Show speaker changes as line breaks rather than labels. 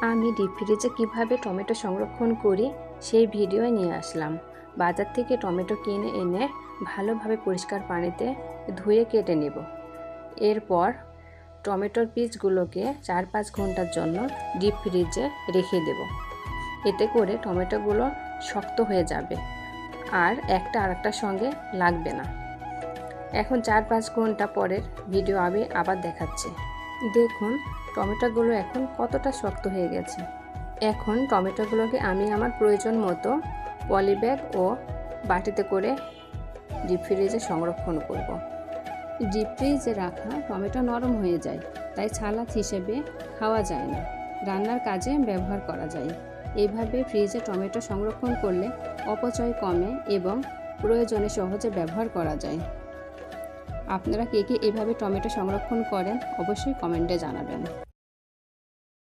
আমি ডিপ ফ্রিজে কীভাবে টমেটো সংরক্ষণ করি সেই ভিডিও নিয়ে আসলাম। বাজার থেকে টমেটো কিনে এনে ভালোভাবে পরিষ্কার পানিতে ধুয়ে কেটে নেব। এরপর টমেটোর পিসগুলোকে 4-5 ঘন্টার জন্য ডিপ ফ্রিজে রেখে দেব। এতে করে টমেটোগুলো শক্ত হয়ে যাবে আর একটা আরেকটার সঙ্গে লাগবে না। এখন 4-5 ঘন্টা পরের ভিডিও আমি আবার দেখাচ্ছি। দেখুন টমেটোগুলো এখন কতটা শক্ত হয়ে গেছে। এখন টমেটোগুলোকে আমি আমার প্রয়োজন মতো পলিব্যাগ ও বাটিতে করে ডিপ ফ্রিজে সংরক্ষণ করব। ডিপ ফ্রিজে রাখা টমেটো নরম হয়ে যায়, তাই সালাদ হিসেবে খাওয়া যায় না, রান্নার কাজে ব্যবহার করা যায়। এইভাবে ফ্রিজে টমেটো সংরক্ষণ করলে অপচয় কমে এবং প্রয়োজনে সহজে ব্যবহার করা যায়। আপনারা কে কে এভাবে টমেটো সংরক্ষণ করেন অবশ্যই কমেন্টে জানাবেন।